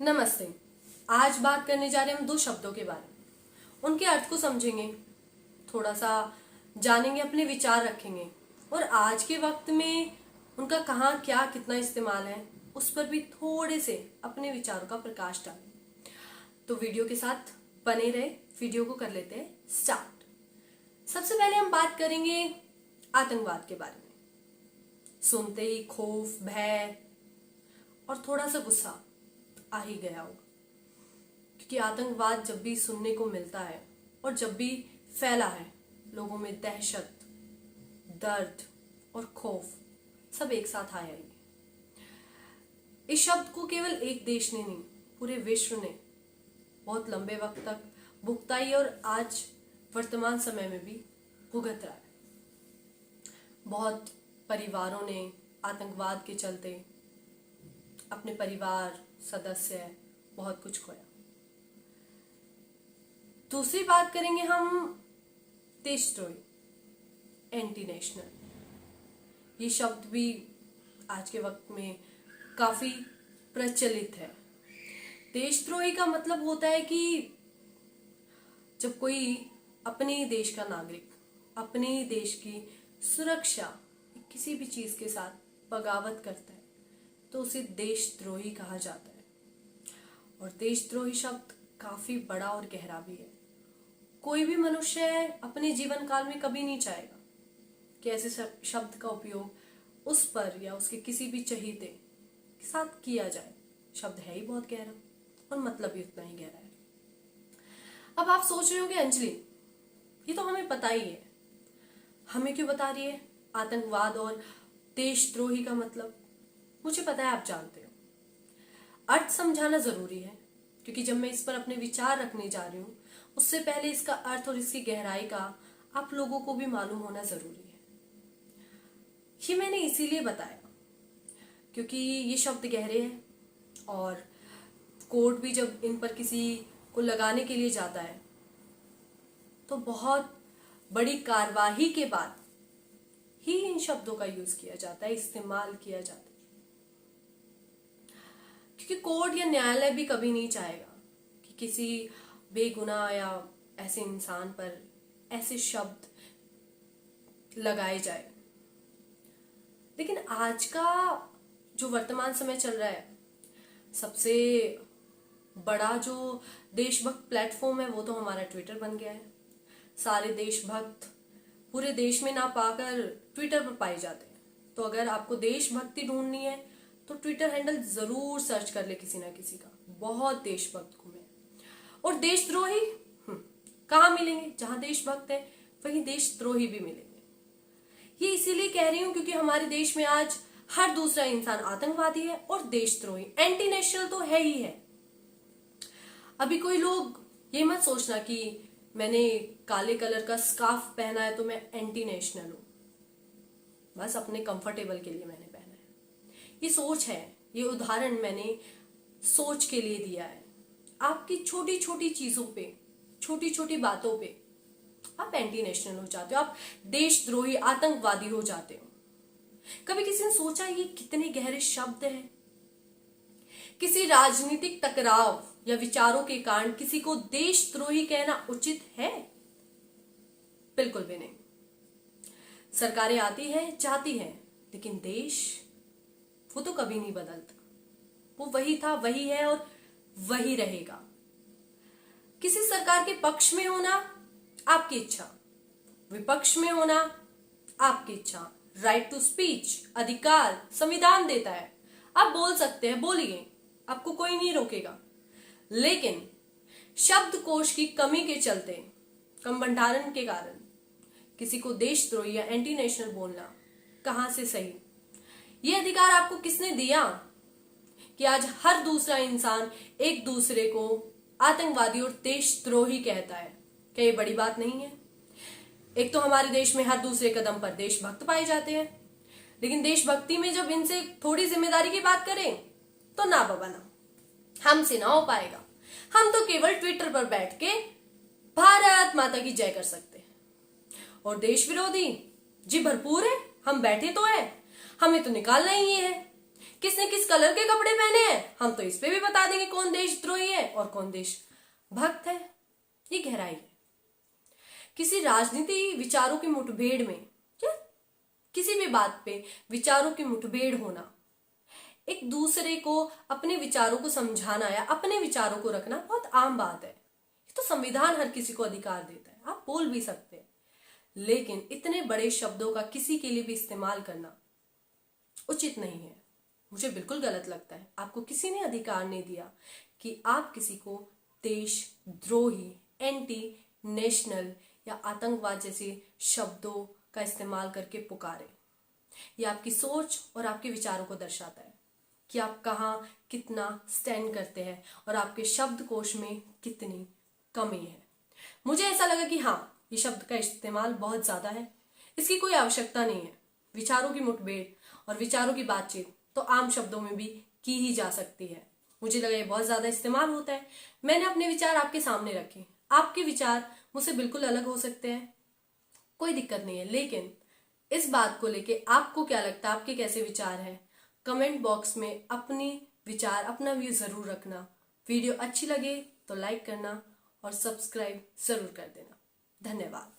नमस्ते। आज बात करने जा रहे हैं हम दो शब्दों के बारे में। उनके अर्थ को समझेंगे, थोड़ा सा जानेंगे, अपने विचार रखेंगे और आज के वक्त में उनका कहाँ क्या कितना इस्तेमाल है उस पर भी थोड़े से अपने विचारों का प्रकाश डालें। तो वीडियो के साथ बने रहे। वीडियो को कर लेते हैं स्टार्ट। सबसे पहले हम बात करेंगे आतंकवाद के बारे में। सुनते ही खौफ, भय और थोड़ा सा गुस्सा आ ही गया होगा, क्योंकि आतंकवाद जब भी सुनने को मिलता है और जब भी फैला है, लोगों में दहशत, दर्द और खौफ सब एक साथ आया ही। इस शब्द को केवल एक देश ने नहीं, पूरे विश्व ने बहुत लंबे वक्त तक भुगताई और आज वर्तमान समय में भी भुगत रहा है। बहुत परिवारों ने आतंकवाद के चलते अपने परिवार सदस्य बहुत कुछ खोया। दूसरी बात करेंगे हम देशद्रोही, एंटी नेशनल। ये शब्द भी आज के वक्त में काफी प्रचलित है। देशद्रोही का मतलब होता है कि जब कोई अपने देश का नागरिक अपने देश की सुरक्षा किसी भी चीज के साथ बगावत करता है तो उसे देशद्रोही कहा जाता है। और देशद्रोही शब्द काफी बड़ा और गहरा भी है। कोई भी मनुष्य अपने जीवन काल में कभी नहीं चाहेगा कि ऐसे शब्द का उपयोग उस पर या उसके किसी भी चहीते के साथ किया जाए। शब्द है ही बहुत गहरा और मतलब भी उतना ही गहरा है। अब आप सोच रहे होंगे, अंजलि ये तो हमें पता ही है, हमें क्यों बता रही है आतंकवाद और देशद्रोही का मतलब? मुझे पता है आप जानते हो। अर्थ समझाना जरूरी है, क्योंकि जब मैं इस पर अपने विचार रखने जा रही हूँ उससे पहले इसका अर्थ और इसकी गहराई का आप लोगों को भी मालूम होना जरूरी है। ये मैंने इसीलिए बताया क्योंकि ये शब्द गहरे हैं और कोर्ट भी जब इन पर किसी को लगाने के लिए जाता है तो बहुत बड़ी कार्यवाही के बाद ही इन शब्दों का यूज किया जाता है, इस्तेमाल किया जाता है। क्योंकि कोर्ट या न्यायालय भी कभी नहीं चाहेगा कि किसी बेगुनाह या ऐसे इंसान पर ऐसे शब्द लगाए जाए। लेकिन आज का जो वर्तमान समय चल रहा है, सबसे बड़ा जो देशभक्त प्लेटफॉर्म है वो तो हमारा ट्विटर बन गया है। सारे देशभक्त पूरे देश में ना पाकर ट्विटर पर पाए जाते हैं। तो अगर आपको देशभक्ति ढूंढनी है तो ट्विटर हैंडल जरूर सर्च कर ले किसी ना किसी का। बहुत देशभक्त घूमे। और देशद्रोही कहाँ मिलेंगे? जहां देशभक्त है वहीं देशद्रोही भी मिलेंगे। ये इसीलिए कह रही हूं क्योंकि हमारे देश में आज हर दूसरा इंसान आतंकवादी है और देशद्रोही, एंटी नेशनल तो है ही है। अभी कोई लोग ये मत सोचना कि मैंने काले कलर का स्कार्फ पहना है तो मैं एंटी नेशनल हूं। बस अपने कंफर्टेबल के लिए मैंने पहना है। ये सोच है, ये उदाहरण मैंने सोच के लिए दिया है। आपकी छोटी छोटी चीजों पे, छोटी छोटी बातों पे आप एंटी नेशनल हो जाते हो, आप देशद्रोही, आतंकवादी हो जाते हो। कभी किसी ने सोचा ये कितने गहरे शब्द हैं? किसी राजनीतिक टकराव या विचारों के कारण किसी को देशद्रोही कहना उचित है? बिल्कुल भी नहीं। सरकारें आती है जाती है, लेकिन देश वो तो कभी नहीं बदलता। वो वही था, वही है और वही रहेगा। किसी सरकार के पक्ष में होना आपकी इच्छा, विपक्ष में होना आपकी इच्छा। राइट टू स्पीच, अधिकार संविधान देता है। आप बोल सकते हैं, बोलिए, आपको कोई नहीं रोकेगा। लेकिन शब्दकोश की कमी के चलते, कम भंडारण के कारण किसी को देशद्रोही या एंटी नेशनल बोलना कहां से सही? ये अधिकार आपको किसने दिया कि आज हर दूसरा इंसान एक दूसरे को आतंकवादी और देशद्रोही कहता है? क्या ये बड़ी बात नहीं है? एक तो हमारे देश में हर दूसरे कदम पर देशभक्त पाए जाते हैं, लेकिन देशभक्ति में जब इनसे थोड़ी जिम्मेदारी की बात करें तो ना बाबा ना, हमसे ना हो पाएगा। हम तो केवल ट्विटर पर बैठ के भारत माता की जय कर सकते हैं। और देश विरोधी जी भरपूर है, हम बैठे तो है, हमें तो निकालना ही है। किसने किस कलर के कपड़े पहने हैं, हम तो इस पे भी बता देंगे कौन देशद्रोही है और कौन देश भक्त है। ये गहराई है। किसी राजनीति विचारों की मुठभेड़ में या किसी भी बात पे विचारों की मुठभेड़ होना, एक दूसरे को अपने विचारों को समझाना या अपने विचारों को रखना बहुत आम बात है। ये तो संविधान हर किसी को अधिकार देता है, आप बोल भी सकते हैं। लेकिन इतने बड़े शब्दों का किसी के लिए भी इस्तेमाल करना उचित नहीं है। मुझे बिल्कुल गलत लगता है। आपको किसी ने अधिकार नहीं दिया कि आप किसी को देशद्रोही, एंटी नेशनल या आतंकवाद जैसे शब्दों का इस्तेमाल करके पुकारे। ये आपकी सोच और आपके विचारों को दर्शाता है कि आप कहाँ कितना स्टैंड करते हैं और आपके शब्दकोश में कितनी कमी है। मुझे ऐसा लगा कि हाँ, ये शब्द का इस्तेमाल बहुत ज्यादा है, इसकी कोई आवश्यकता नहीं है। विचारों की मुठभेड़ और विचारों की बातचीत तो आम शब्दों में भी की ही जा सकती है। मुझे लगा ये बहुत ज्यादा इस्तेमाल होता है। मैंने अपने विचार आपके सामने रखे। आपके विचार मुझसे बिल्कुल अलग हो सकते हैं, कोई दिक्कत नहीं है। लेकिन इस बात को लेके आपको क्या लगता है, आपके कैसे विचार हैं, कमेंट बॉक्स में अपनी विचार, अपना व्यू जरूर रखना। वीडियो अच्छी लगे तो लाइक करना और सब्सक्राइब जरूर कर देना। धन्यवाद।